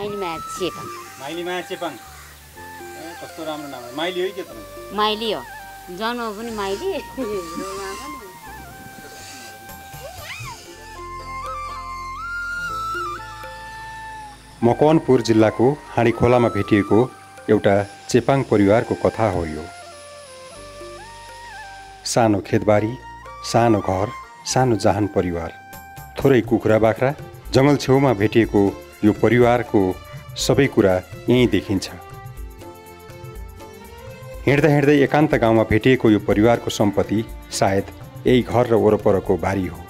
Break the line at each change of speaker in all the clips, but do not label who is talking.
माइलीमाया चेपाङ।
माइलीमाया चेपाङ, कस्तो राम्रो नाम हो। माइली हो के त?
माइली हो, जन्म पनि माइली।
मकवानपुर जिल्लाको हाँडीखोलामा भेटिएको एउटा चेपाङ परिवारको कथा हो यो। सानो खेतबारी, सानो घर, सानो जहान परिवार, थोरै कुखुरा बाख्रा, जङ्गल छेउमा भेटिएको यो परिवारको सबै कुरा यहीँ देखिन्छ। हिँड्दा हिँड्दै एकान्त गाउँमा भेटिएको यो परिवारको सम्पत्ति सायद यही घर र वरपरको बारी हो।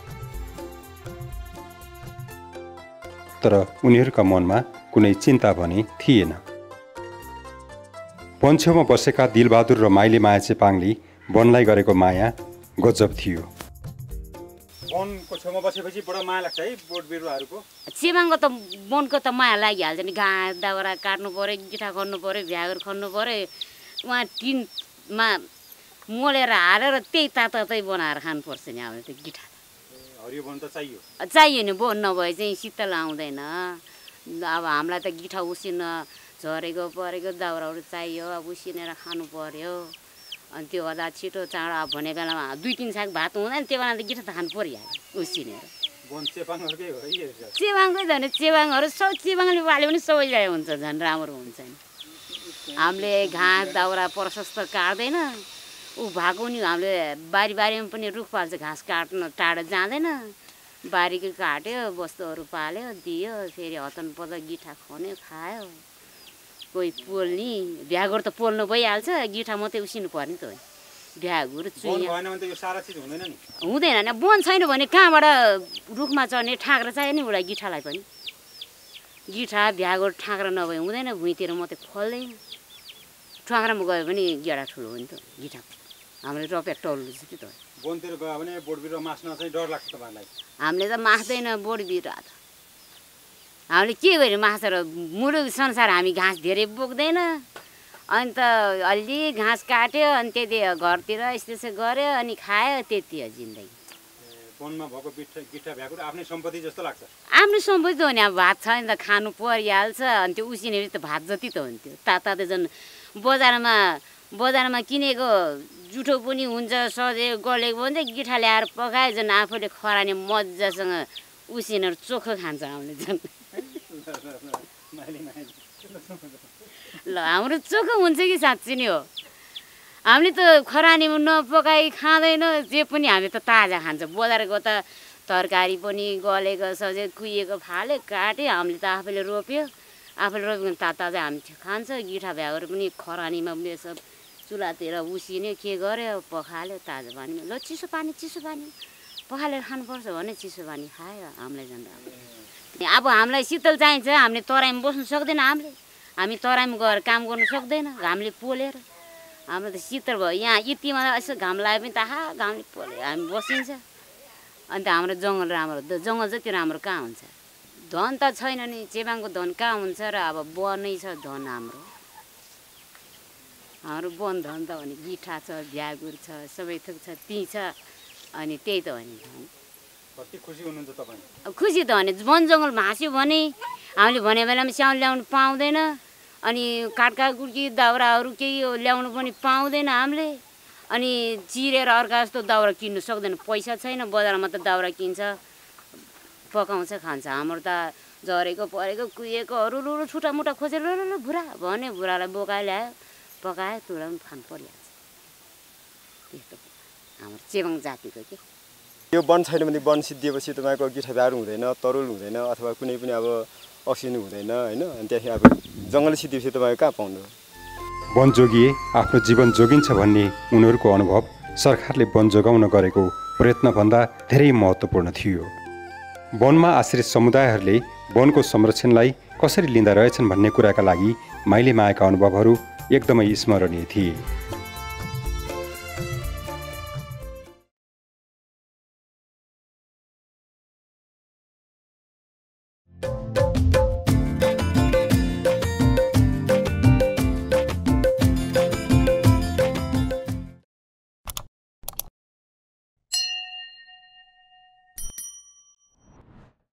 तर उनीहरूका मनमा कुनै चिन्ता भने थिएन। वन छेउमा बसेका दिलबहादुर र माइलीमाया चेपाङले वनलाई गरेको माया गजब थियो।
वनको छेउमा बसेपछि बडो माया लाग्छ है बोट बिरुवाहरूको।
चेपाङको त वनको त माया लागिहाल्छ नि। घाँस दाउरा काट्नु पर्यो, गिठा खन्नु पर्यो, भ्यागुर खन्नु पर्यो। उहाँ टिनमा मोलेर हालेर त्यही तातै बनाएर खानुपर्छ नि। अब त्यो गिठा
हरियो वन त
चाहियो नि। वन नभए चाहिँ शीतल आउँदैन। अब हामीलाई त गिठा उसिन झरेको परेको दाउराहरू चाहियो, अब उसिनेर खानु पर्यो। अनि त्यो गर्दा छिटो चाँडो अब भने बेलामा 2-3 साग भात हुँदैन, त्यो बेला त गिठा त खानु परिहाल्यो उसिनेर। चेपाङकै झन् चेपाङहरू सब चेपाङले पाल्यो भने सबैलाई हुन्छ, झन् राम्रो हुन्छ नि। हामीले घाँस दाउरा प्रशस्त काट्दैन, ऊ भएको नि हामीले बारीमा पनि रुख पाल्छ, घाँस काट्न टाढो जाँदैन। बारीको काट्यो, वस्तुहरू पाल्यो, दियो, फेरि हतन पर्दा गिठा खन्यो, खायो। कोही पोल्ने भ्यागुर त पोल्नु भइहाल्छ, गिठा मात्रै उसिनु पर्ने त हो। भ्यागुर हुँदैन नि। वन छैन भने कहाँबाट रुखमा चढ्ने ठाँग्रा चाहियो नि उसलाई, गिठालाई पनि। गिठा भ्यागुर ठाँग्रा नभए हुँदैन, भुइँतिर मात्रै फल्दैन। ठाँग्रामा गयो भने गेडा ठुलो हो नि त गिठाको। हामीले रोपेर टल्नु छ त।
वनतिर गयो भने बोट बिरुवा मास्न चाहिँ डर लाग्छ तपाईँलाई?
हामीले त मास्दैन बोट बिरुवा त। हामीले के गर्यो मासेर मुलुक संसार हामी घाँस धेरै बोक्दैन। अनि त अलि घाँस काट्यो, अनि त्यति घरतिर यस्तो गऱ्यो, अनि खायो, त्यति हो जिन्दगी।
वनमा भएको गिठा भ्यागुर आफ्नै सम्पत्ति जस्तो लाग्छ?
आफ्नो सम्पत्ति हो नि। अब भात छ नि त खानु परिहाल्छ, अनि त्यो उसिनेपछि त भात जति त हुन्थ्यो। ताता झन् बजारमा किनेको जुठो पनि हुन्छ, सधैँ गलेको हुन्छ, गिठा ल्याएर पकायो झन् आफूले खरानी मजासँग उसिनेर चोखो खान्छ हामीले झन्। ल हाम्रो चोखो हुन्छ कि साँच्ची नै हो। हामीले त खरानीमा नपकाइ खाँदैन, जे पनि हामी त ताजा खान्छ। बजारको त तरकारी पनि गलेको सधैँ कुहिएको फाल्यो, काट्यो, हामीले त आफैले रोप्यो, आफूले रोप्यो ताजा हामी खान्छ। गिठा भ्यागुर पनि खरानीमा बेस चुलातिर उसिन्यो, के गर्यो, पखाल्यो ताजा पानीमा। ल चिसो पानी पखालेर खानुपर्छ भने चिसो पानी खायो हामीलाई जाँदा। अब हामीलाई शीतल चाहिन्छ, हामीले तराईमा बस्नु सक्दैन। हामी तराईमा गएर काम गर्नु सक्दैन घामले पोलेर। हाम्रो त शीतल भयो, यहाँ यतिमा यसो घाम लाग्यो भने त घामले पोलेर हामी बसिन्छ। अन्त हाम्रो जङ्गल राम्रो, जङ्गल जति राम्रो कहाँ हुन्छ? धन त छैन नि, चेपाङको धन कहाँ हुन्छ र? अब वनै छ धन हाम्रो वन धन त हो नि। गिठा छ, भ्यागुर छ, सबै थोक छ, ती छ, अनि त्यही त हो नि।
कति खुसी हुनुहुन्छ तपाईँ?
अब खुसी त हो नि। वन जङ्गल भाँस्यो भने हामीले भने बेलामा स्याउल ल्याउनु पाउँदैन, अनि काठका गुड्की दाउराहरू केही ल्याउनु पनि पाउँदैन हामीले। अनि चिरेर अर्का जस्तो दाउरा किन्नु सक्दैन, पैसा छैन। बजारमा त दाउरा किन्छ, पकाउँछ, खान्छ। हाम्रो त झरेको परेको कुहिएको रुलु छुटा मुटा खोजेर भुरा भने भुरालाई बोकाएर ल्यायो, पकायो, तुलाउनु खानु परिहाल्छ। त्यस्तो हाम्रो चेपाङ जातिको के।
यो वन छैन भने वन सिद्धिएपछि तपाईँको गिठा भ्यागुर हुँदैन, तरुल हुँदैन, अथवा कुनै पनि अब अक्सिजन हुँदैन होइन। अनि त्यहाँदेखि अब जङ्गल सिद्धिएपछि तपाईँ कहाँ पाउनु?
वन जोगिए आफ्नो जीवन जोगिन्छ भन्ने उनीहरूको अनुभव सरकारले वन जोगाउन गरेको प्रयत्नभन्दा धेरै महत्त्वपूर्ण थियो। वनमा आश्रित समुदायहरूले वनको संरक्षणलाई कसरी लिँदा रहेछन् भन्ने कुराका लागि माइलीमायाका अनुभवहरू एकदमै स्मरणीय थिए।